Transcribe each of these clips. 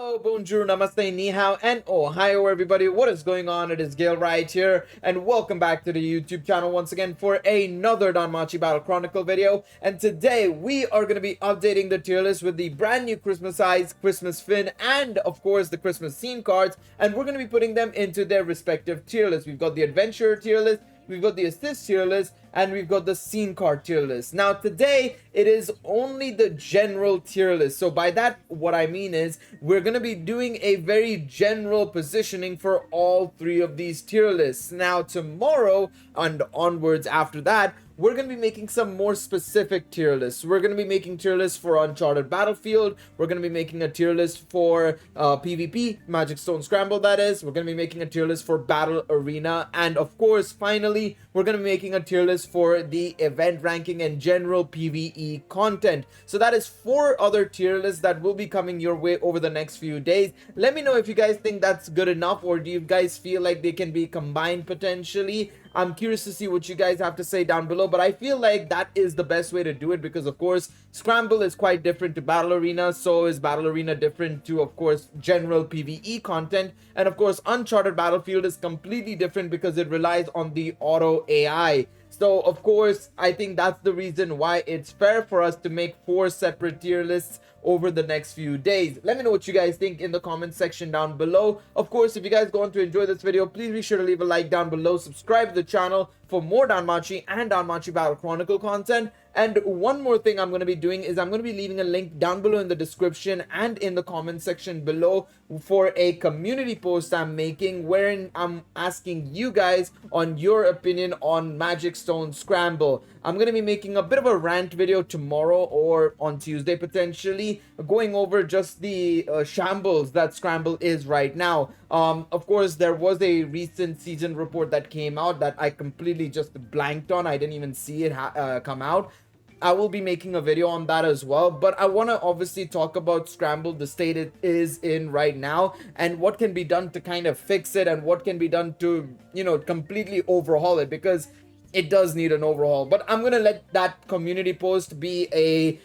Hello, bonjour, namaste, ni hao, and ohio everybody. What is going on? It is Galeriot here, and welcome back to the YouTube channel once again for another Danmachi Battle Chronicle video. And today we are going to be updating the tier list with the brand new Christmas Eyes, Christmas Fin, and of course the Christmas Scene cards. And we're going to be putting them into their respective tier lists. We've got the Adventurer tier list, we've got the Assist tier list, and we've got the Scene card tier list. Now today it is only the general tier list. So by that what I mean is we're going to be doing a very general positioning for all three of these tier lists. Now tomorrow and onwards after that, we're going to be making some more specific tier lists. We're going to be making tier lists for Uncharted Battlefield. We're going to be making a tier list for PvP, Magic Stone Scramble that is. We're going to be making a tier list for Battle Arena. And of course, finally, we're going to be making a tier list for the event ranking and general PvE content. So that is 4 other tier lists that will be coming your way over the next few days. Let me know if you guys think that's good enough, or do you guys feel like they can be combined potentially? I'm curious to see what you guys have to say down below, but I feel like that is the best way to do it because, of course, Scramble is quite different to Battle Arena, so is Battle Arena different to, of course, general PvE content, and, of course, Uncharted Battlefield is completely different because it relies on the auto AI. So, of course, I think that's the reason why it's fair for us to make 4 separate tier lists over the next few days. Let me know what you guys think in the comment section down below. Of course, if you guys go on to enjoy this video, please be sure to leave a like down below, subscribe to the channel for more Danmachi and Danmachi Battle Chronicle content. And one more thing I'm going to be doing is I'm going to be leaving a link down below in the description and in the comment section below for a community post I'm making wherein I'm asking you guys on your opinion on Magic Stone Scramble. I'm going to be making a bit of a rant video tomorrow or on Tuesday potentially, going over just the shambles that Scramble is right now. Of course, there was a recent season report that came out that I completely just blanked on. I didn't even see it come out. I will be making a video on that as well, but I want to obviously talk about Scramble, the state it is in right now, and what can be done to kind of fix it and what can be done to, you know, completely overhaul it, because it does need an overhaul. But I'm gonna let that community post be a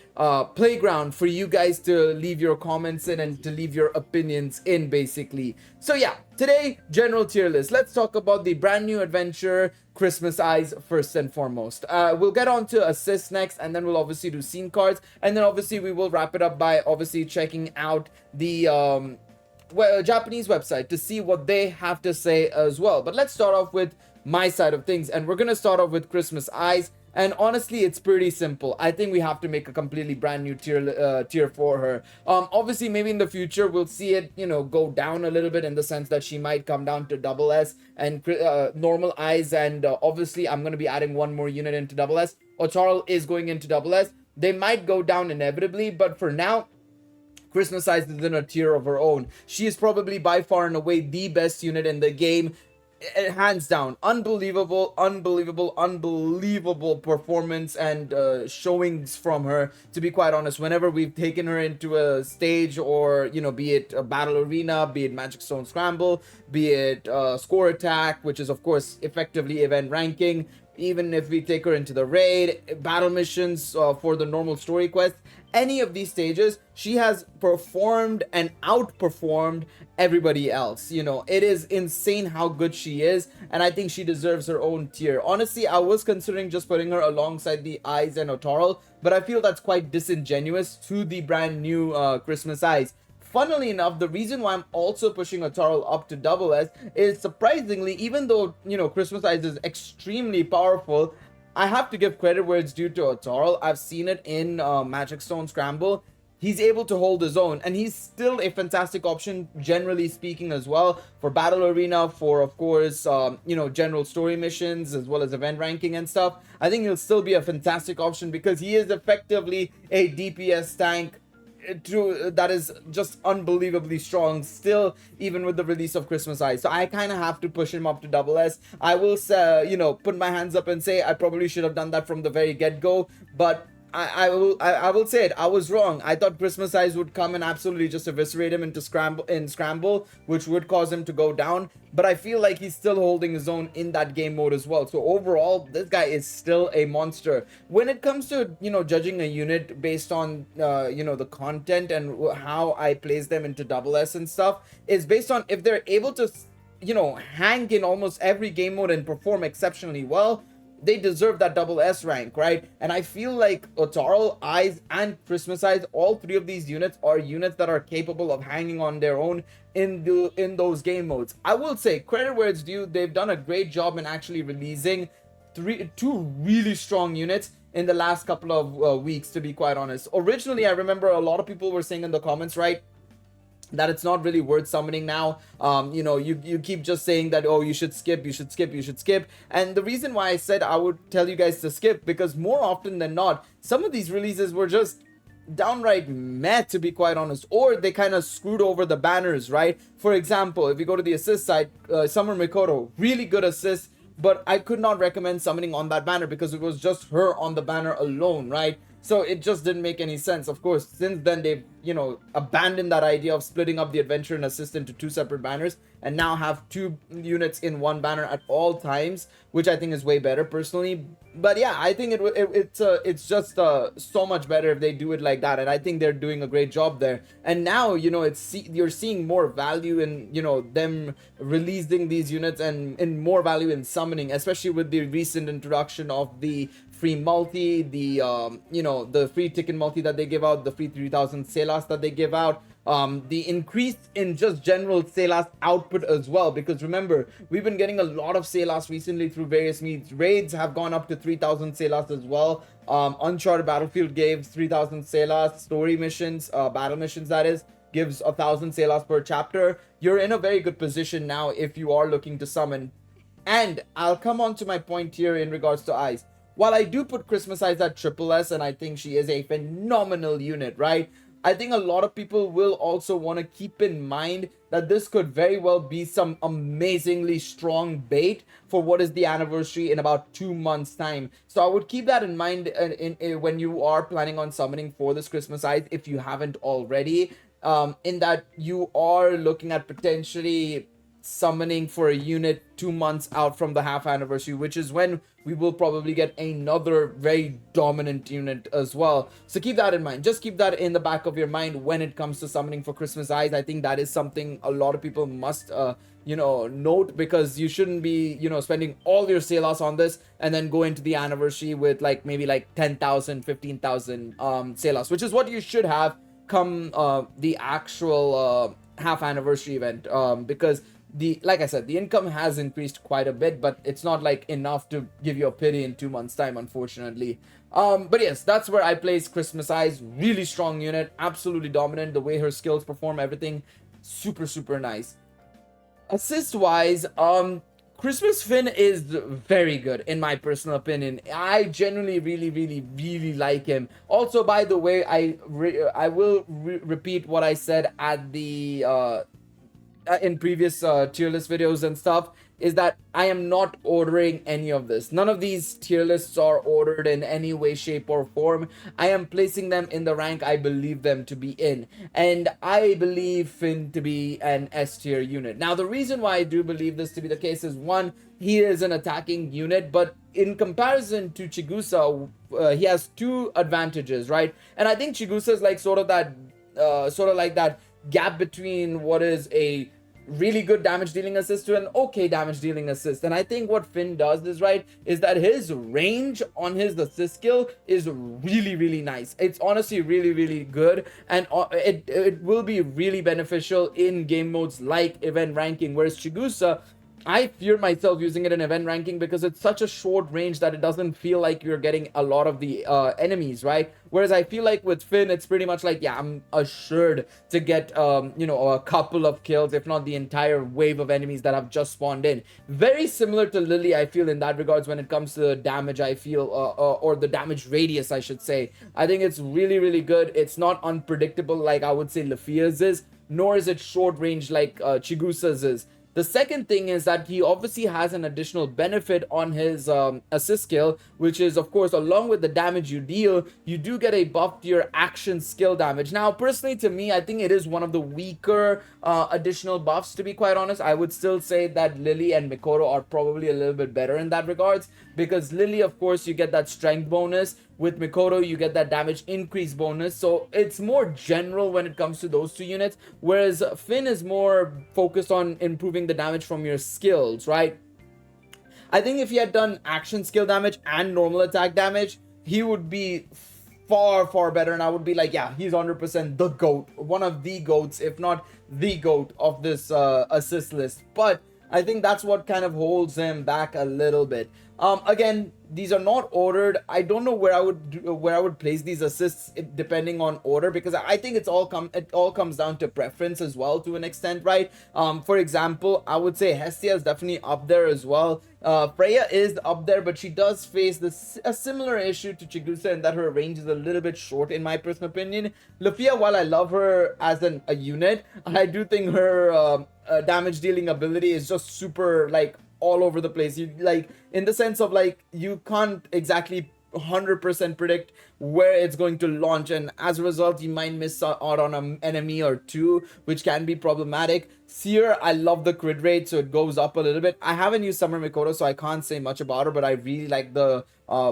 playground for you guys to leave your comments in and to leave your opinions in, basically. So yeah, today, general tier list. Let's talk about the brand new adventure Christmas Eyes first and foremost. We'll get on to Assist next, and then we'll obviously do Scene cards, and then obviously we will wrap it up by obviously checking out the Japanese website to see what they have to say as well. But let's start off with my side of things, and we're gonna start off with Christmas Eyes. And honestly, it's pretty simple. I think we have to make a completely brand new tier for her. Obviously, maybe in the future we'll see it, you know, go down a little bit in the sense that she might come down to double S and normal Eyes. And obviously, I'm gonna be adding one more unit into double S. Otarl is going into double S. They might go down inevitably, but for now, Christmas Eyes is in a tier of her own. She is probably by far and away the best unit in the game. Hands down, unbelievable performance and showings from her, to be quite honest. Whenever we've taken her into a stage, or, you know, be it a Battle Arena, be it Magic Stone Scramble, be it Score Attack, which is of course effectively event ranking, even if we take her into the raid, battle missions for the normal story quest, any of these stages, she has performed and outperformed everybody else. You know, it is insane how good she is, and I think she deserves her own tier. Honestly, I was considering just putting her alongside the Eyes and Otarl, but I feel that's quite disingenuous to the brand new Christmas Eyes. Funnily enough, the reason why I'm also pushing Otarl up to double S is, surprisingly, even though, you know, Christmas Eyes is extremely powerful, I have to give credit where it's due to Otarl. I've seen it in Magic Stone Scramble. He's able to hold his own, and he's still a fantastic option, generally speaking, as well, for Battle Arena, for, of course, you know, general story missions, as well as event ranking and stuff. I think he'll still be a fantastic option because he is effectively a DPS tank that is just unbelievably strong still, even with the release of Christmas Eyes. So I kind of have to push him up to double S. I will you know, put my hands up and say I probably should have done that from the very get-go, but I will say it. I was wrong. I thought Christmas Eyes would come and absolutely just eviscerate him into scramble, which would cause him to go down. But I feel like he's still holding his own in that game mode as well. So overall, this guy is still a monster. When it comes to, judging a unit based on the content and how I place them into double S and stuff, is based on if they're able to hang in almost every game mode and perform exceptionally well, they deserve that double S rank, right? And I feel like Otaro, Eyes, and Christmas Eyes, all three of these units are units that are capable of hanging on their own in those game modes. I will say, credit where it's due, they've done a great job in actually releasing two really strong units in the last couple of weeks, to be quite honest. Originally, I remember a lot of people were saying in the comments, right, that it's not really worth summoning now. You keep just saying that, oh, you should skip. And the reason why I said I would tell you guys to skip, because more often than not, some of these releases were just downright meh, to be quite honest, or they kind of screwed over the banners, right? For example, if you go to the assist side, Summer Mikoto, really good assist, but I could not recommend summoning on that banner because it was just her on the banner alone, right? So it just didn't make any sense. Of course, since then they've, abandoned that idea of splitting up the adventure and assist into two separate banners and now have two units in one banner at all times, which I think is way better personally. But yeah, I think it's just so much better if they do it like that, and I think they're doing a great job there. And now, you're seeing more value in, them releasing these units and more value in summoning, especially with the recent introduction of the free multi, the free ticket multi that they give out, the free 3000 Selas that they give out, the increase in just general Selas output as well, because remember, we've been getting a lot of Selas recently through various means. Raids have gone up to 3000 Selas as well. Uncharted Battlefield gave 3000 Selas. Story missions, battle missions that is, gives 1000 Selas per chapter. You're in a very good position now if you are looking to summon. And I'll come on to my point here in regards to Eyes. While I do put Christmas Eyes at triple S, and I think she is a phenomenal unit, right? I think a lot of people will also want to keep in mind that this could very well be some amazingly strong bait for what is the anniversary in about 2 months' time. So I would keep that in mind when you are planning on summoning for this Christmas Eyes, if you haven't already, in that you are looking at potentially summoning for a unit 2 months out from the half anniversary, which is when we will probably get another very dominant unit as well. So keep that in mind. Just keep that in the back of your mind when it comes to summoning for Christmas Eyes. I think that is something a lot of people must note, because you shouldn't be spending all your Selas on this and then go into the anniversary with maybe 10,000 15,000 Selas, which is what you should have come the actual half anniversary event, because like I said, the income has increased quite a bit, but it's not enough to give you a pity in 2 months' time, unfortunately. But yes, that's where I place Christmas Eyes. Really strong unit, absolutely dominant. The way her skills perform, everything, super nice. Assist wise, Christmas Finn is very good in my personal opinion. I genuinely really like him. Also, by the way, I will repeat what I said at the in previous tier list videos and stuff, is that I am not ordering any of this. None of these tier lists are ordered in any way, shape, or form. I am placing them in the rank I believe them to be in. And I believe Finn to be an S tier unit. Now, the reason why I do believe this to be the case is, one, he is an attacking unit, but in comparison to Chigusa, he has two advantages, right? And I think Chigusa is sort of that gap between what is a really good damage dealing assist to an okay damage dealing assist. And I think what Finn does is that his range on his assist skill is really nice. It's honestly really good, and it will be really beneficial in game modes like event ranking, whereas Chigusa, I fear myself using it in event ranking because it's such a short range that it doesn't feel like you're getting a lot of the enemies, right? Whereas I feel like with Finn, it's pretty much yeah, I'm assured to get, a couple of kills, if not the entire wave of enemies that have just spawned in. Very similar to Lily, I feel, in that regards when it comes to damage, I feel, or the damage radius, I should say. I think it's really good. It's not unpredictable like I would say Lafia's is, nor is it short range like Chigusa's is. The second thing is that he obviously has an additional benefit on his assist skill, which is, of course, along with the damage you deal, you do get a buff to your action skill damage. Now, personally, to me, I think it is one of the weaker additional buffs, to be quite honest. I would still say that Lily and Mikoto are probably a little bit better in that regards, because Lily, of course, you get that strength bonus. With Mikoto, you get that damage increase bonus. So it's more general when it comes to those two units, whereas Finn is more focused on improving the damage from your skills, right? I think if he had done action skill damage and normal attack damage, he would be far better, and I would be like, yeah, he's 100% the GOAT, one of the GOATs, if not the GOAT of this assist list. But I think that's what kind of holds him back a little bit. Again, these are not ordered. I don't know where I would place these assists depending on order, because I think it all comes down to preference as well, to an extent, right? For example, I would say Hestia is definitely up there as well. Freya is up there, but she does face a similar issue to Chigusa in that her range is a little bit short, in my personal opinion. Lufia, while I love her as a unit, I do think her damage dealing ability is just super, like, all over the place. You, like, in the sense of, like, you can't exactly 100% predict where it's going to launch, and as a result you might miss out on an enemy or two, which can be problematic. Seer, I love the crit rate, so it goes up a little bit. I haven't used Summer Mikoto, so I can't say much about her, but I really like the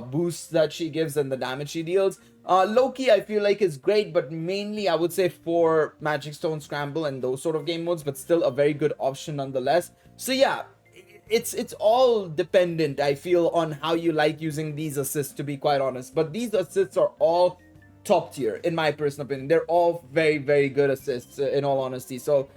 boosts that she gives and the damage she deals. Loki, I feel like, is great, but mainly I would say for Magic Stone Scramble and those sort of game modes, but still a very good option nonetheless. So yeah, it's all dependent, I feel, on how you like using these assists, to be quite honest. But these assists are all top tier, in my personal opinion. They're all very good assists, in all honesty. So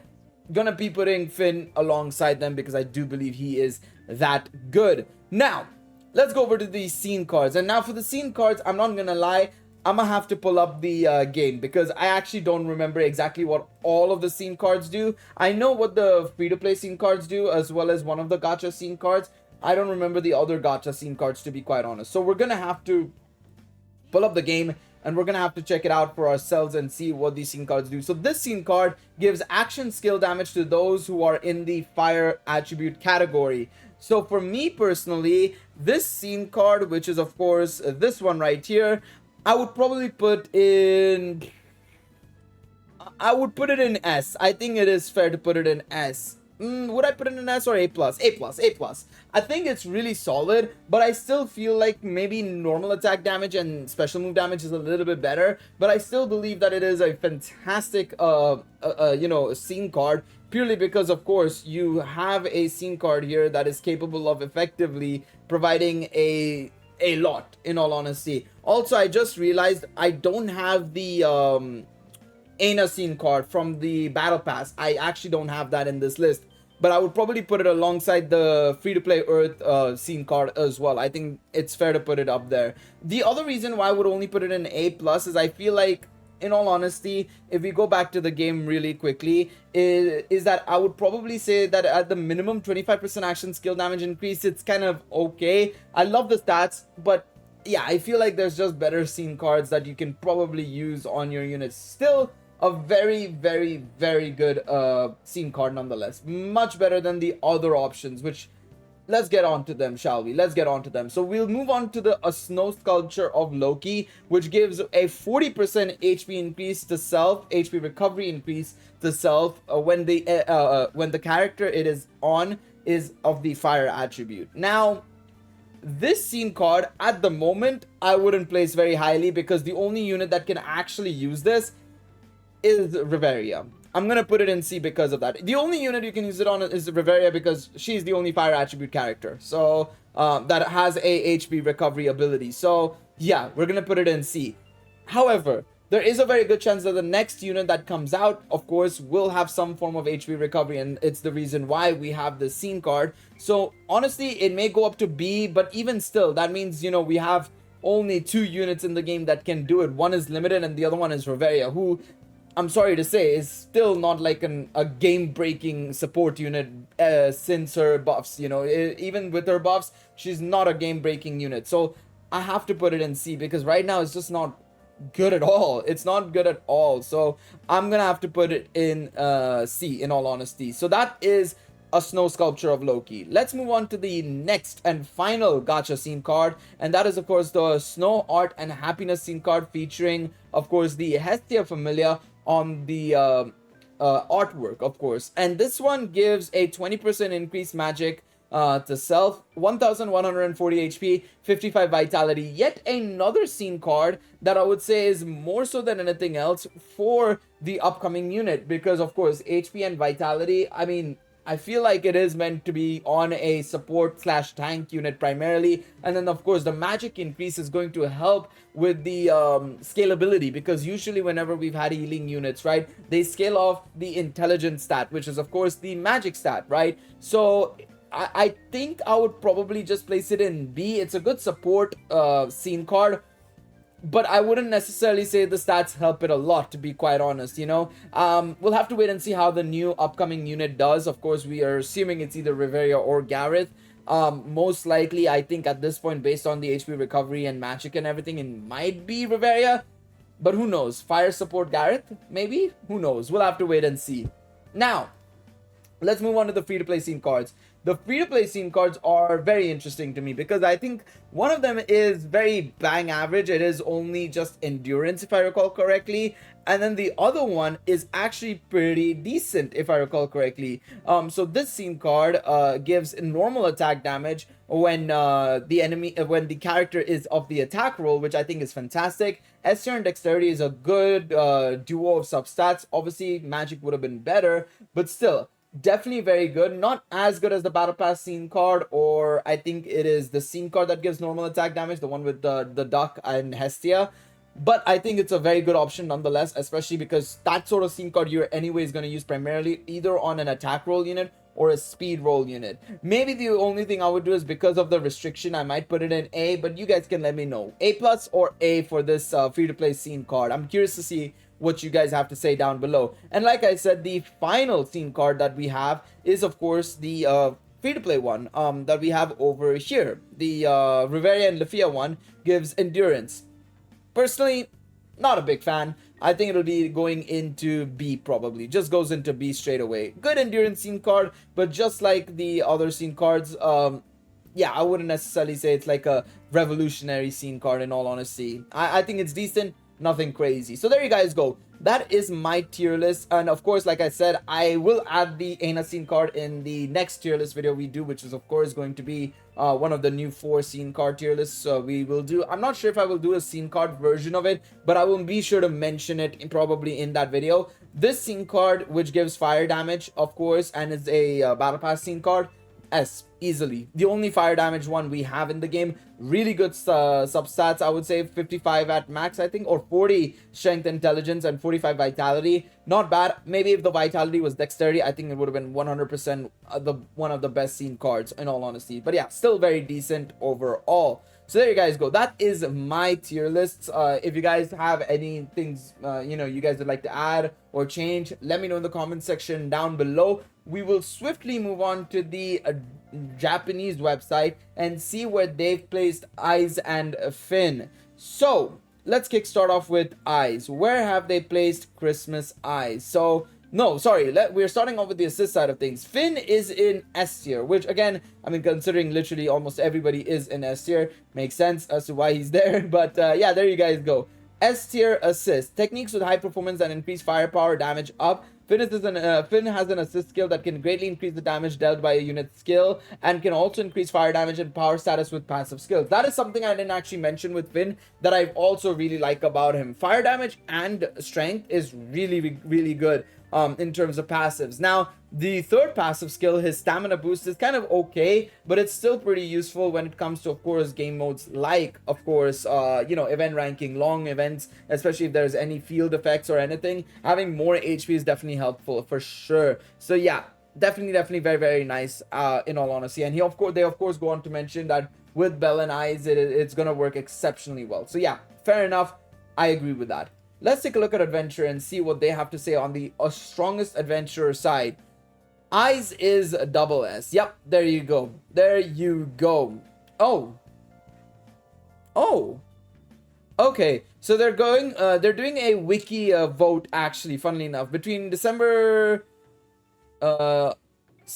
gonna be putting Finn alongside them because I do believe he is that good. Now let's go over to these scene cards. And now for the scene cards, I'm not gonna lie, I'm gonna have to pull up the game, because I actually don't remember exactly what all of the scene cards do. I know what the free-to-play scene cards do, as well as one of the gacha scene cards. I don't remember the other gacha scene cards, to be quite honest. So we're gonna have to pull up the game, and we're gonna have to check it out for ourselves and see what these scene cards do. So this scene card gives action skill damage to those who are in the fire attribute category. So for me personally, this scene card, which is of course this one right here, I would probably put it in S. I think it is fair to put it in S. Would I put it in S or A+? A+. I think it's really solid, but I still feel like maybe normal attack damage and special move damage is a little bit better. But I still believe that it is a fantastic, scene card, purely because, of course, you have a scene card here that is capable of effectively providing a lot, in all honesty. Also, I just realized I don't have the Aina scene card from the battle pass. I actually don't have that in this list, but I would probably put it alongside the free-to-play Earth scene card as well. I think it's fair to put it up there. The other reason why I would only put it in A+ is I feel like, in all honesty, if we go back to the game really quickly, is that I would probably say that at the minimum 25% action skill damage increase, it's kind of okay. I love the stats, but yeah, I feel like there's just better scene cards that you can probably use on your units. Still a very good scene card nonetheless. Much better than the other options, which, let's get on to them, shall we? Let's get on to them. So we'll move on to a snow sculpture of Loki, which gives a 40% HP increase to self, HP recovery increase to self when the character it is on is of the fire attribute. Now, this scene card at the moment I wouldn't place very highly, because the only unit that can actually use this is Reveria. I'm gonna put it in C because of that. The only unit you can use it on is Reveria, because she's the only fire attribute character, so that has a HP recovery ability. So yeah, we're gonna put it in C. However, there is a very good chance that the next unit that comes out, of course, will have some form of HP recovery, and it's the reason why we have the scene card. So honestly, it may go up to B, but even still, that means, you know, we have only 2 units in the game that can do it. One is limited and the other one is Reveria, who, I'm sorry to say, is still not like a game-breaking support unit since her buffs. You know, even with her buffs, she's not a game-breaking unit. So I have to put it in C, because right now it's just not good at all. It's not good at all. So I'm gonna have to put it in C, in all honesty. So that is a snow sculpture of Loki. Let's move on to the next and final gacha scene card, and that is of course the Snow Art and Happiness scene card, featuring of course the Hestia familia on the artwork, of course. And this one gives a 20% increased magic to self, 1140 HP, 55 vitality. Yet another scene card that I would say is more so than anything else for the upcoming unit, because of course HP and vitality, I mean, I feel like it is meant to be on a support slash tank unit primarily, and then of course the magic increase is going to help with the scalability, because usually whenever we've had healing units, right, they scale off the intelligence stat, which is of course the magic stat, right? So I think I would probably just place it in B. It's a good support scene card, but I wouldn't necessarily say the stats help it a lot, to be quite honest, you know. We'll have to wait and see how the new upcoming unit does. Of course, we are assuming it's either Riveria or Gareth. Most likely, I think at this point, based on the HP recovery and magic and everything, it might be Riveria, but who knows? Fire support Gareth, maybe? Who knows? We'll have to wait and see. Now, let's move on to the free-to-play scene cards. The free-to-play scene cards are very interesting to me, because I think one of them is very bang average. It is only just endurance, if I recall correctly. And then the other one is actually pretty decent, if I recall correctly. So this scene card gives normal attack damage when when the character is of the attack roll, which I think is fantastic. S tier and dexterity is a good duo of substats. Obviously, magic would have been better, but still, definitely very good. Not as good as the battle pass scene card, or I think it is the scene card that gives normal attack damage, the one with the duck and Hestia, but I think it's a very good option nonetheless, especially because that sort of scene card you're anyways going to use primarily either on an attack roll unit or a speed roll unit. Maybe the only thing I would do is, because of the restriction, I might put it in A, but you guys can let me know. A plus or A for this free-to-play scene card. I'm curious to see what you guys have to say down below. And like I said, the final scene card that we have is of course the free-to-play one that we have over here. The Riveria and Lafia one gives endurance. Personally, not a big fan. I think it'll be going into B probably. Just goes into B straight away. Good endurance scene card, but just like the other scene cards, yeah, I wouldn't necessarily say it's like a revolutionary scene card in all honesty. I think it's decent, nothing crazy. So there you guys go. That is my tier list, and of course, like I said, I will add the Aina scene card in the next tier list video we do, which is of course going to be one of the new 4 scene card tier lists we will do. I'm not sure if I will do a scene card version of it, but I will be sure to mention it probably in that video. This scene card, which gives fire damage, of course, and is a battle pass scene card, S, easily. The only fire damage one we have in the game. Really good substats, I would say 55 at max, I think, or 40 strength intelligence and 45 vitality. Not bad. Maybe if the vitality was dexterity, I think it would have been 100% one of the best scene cards in all honesty. But yeah, still very decent overall. So there you guys go. That is my tier lists. If you guys have any things you know, you guys would like to add or change, let me know in the comment section down below. We will swiftly move on to the Japanese website and see where they've placed AIS and Finn. So let's kickstart off with AIS. Where have they placed Christmas AIS? So no, sorry, we're starting off with the assist side of things. Finn is in S tier, which again, I mean, considering literally almost everybody is in S tier, makes sense as to why he's there. But yeah, there you guys go. S tier assist. Techniques with high performance and increased firepower, damage up. Finn has an assist skill that can greatly increase the damage dealt by a unit's skill, and can also increase fire damage and power status with passive skills. That is something I didn't actually mention with Finn that I also really like about him. Fire damage and strength is really, really good in terms of passives. Now, the third passive skill, his stamina boost, is kind of okay, but it's still pretty useful when it comes to, of course, game modes like, of course, you know, event ranking, long events, especially if there's any field effects or anything. Having more HP is definitely helpful for sure. So yeah, definitely very, very nice in all honesty. And they of course go on to mention that with Bell and AIS, it's gonna work exceptionally well. So yeah, fair enough. I agree with that. Let's take a look at Adventure and see what they have to say on the strongest adventurer side. AIS is double S. Yep, there you go. There you go. Oh. Okay, so they're doing a wiki vote, actually, funnily enough, between December 6th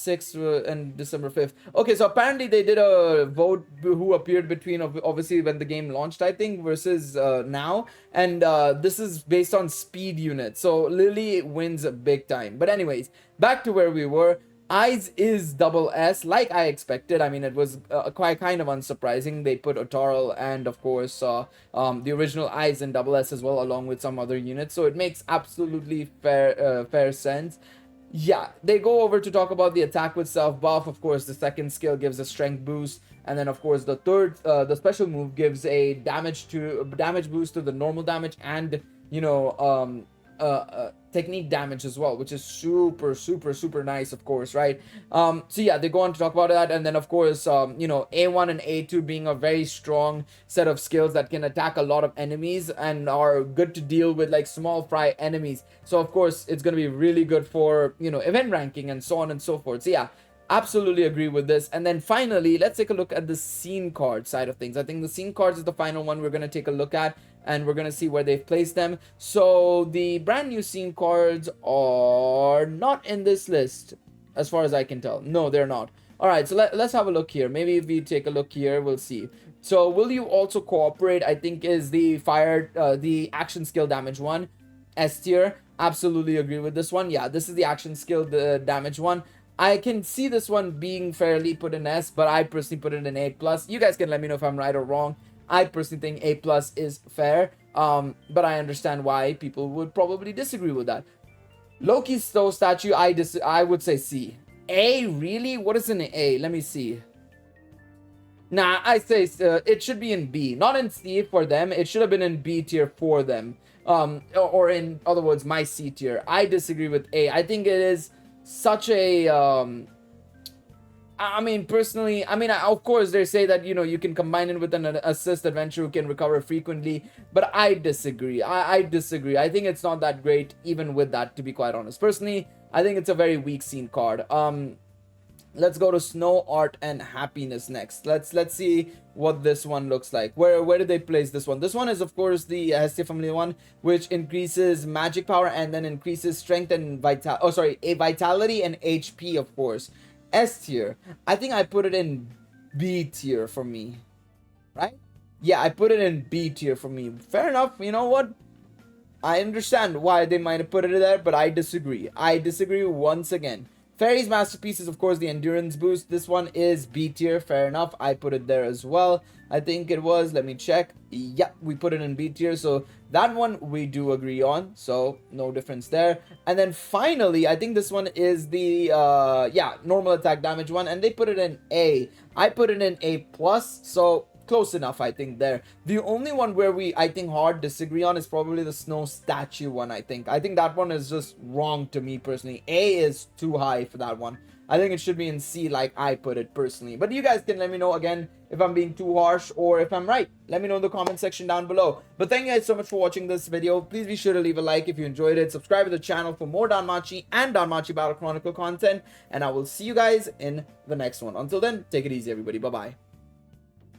6th and December 5th. Okay, so apparently they did a vote who appeared between obviously when the game launched, I think, versus now. And this is based on speed units. So Lily wins big time. But anyways, back to where we were. AIS is double S, like I expected. I mean, it was quite kind of unsurprising. They put Otaral and, of course, the original AIS in double S as well, along with some other units. So it makes absolutely fair sense. Yeah, they go over to talk about the attack with self buff. Of course, the second skill gives a strength boost, and then of course the third, the special move gives a damage boost to the normal damage and technique damage as well, which is super nice, of course, right? So yeah, they go on to talk about that, and then of course A1 and A2 being a very strong set of skills that can attack a lot of enemies and are good to deal with like small fry enemies. So of course it's going to be really good for event ranking and so on and so forth. So yeah, absolutely agree with this. And then finally, let's take a look at the scene card side of things. I think the scene cards is the final one we're going to take a look at, and we're going to see where they've placed them. So the brand new scene cards are not in this list as far as I can tell. No, they're not. All right, so let's have a look here. Maybe if we take a look here, we'll see. So will you also cooperate, I think, is the the action skill damage one, S tier. Absolutely agree with this one. Yeah, this is the action skill, the damage one. I can see this one being fairly put in S, but I personally put it in A+. You guys can let me know if I'm right or wrong. I personally think A+ is fair, but I understand why people would probably disagree with that. Loki's Stowe statue, I would say C. A, really? What is an A? Let me see. Nah, I say it should be in B. Not in C for them. It should have been in B tier for them. Or in other words, my C tier. I disagree with A. I think it is such a I mean, personally, of course they say that you can combine it with an assist adventure who can recover frequently, but I disagree. I disagree. I think it's not that great even with that, to be quite honest. Personally, I think it's a very weak scene card. Let's go to Snow, Art, and Happiness next. Let's see what this one looks like. Where did they place this one? This one is, of course, the Hestia family one, which increases magic power and then increases strength and vitality and HP, of course. S tier. I think I put it in B tier for me. Right? Yeah, I put it in B tier for me. Fair enough. You know what? I understand why they might have put it there, but I disagree. I disagree once again. Fairy's Masterpiece is, of course, the endurance boost. This one is B tier. Fair enough. I put it there as well. I think it was. Let me check. Yeah, we put it in B tier. So that one we do agree on. So no difference there. And then finally, I think this one is the normal attack damage one. And they put it in A. I put it in A+. So close enough, I think, there. The only one where I think hard disagree on is probably the snow statue one. I think that one is just wrong to me personally. A is too high for that one. I think it should be in C, like I put it personally. But you guys can let me know again if I'm being too harsh or if I'm right. Let me know in the comment section down below. But thank you guys so much for watching this video. Please be sure to leave a like if you enjoyed it. Subscribe to the channel for more Danmachi and Danmachi Battle Chronicle content. And I will see you guys in the next one. Until then, take it easy, everybody. Bye-bye.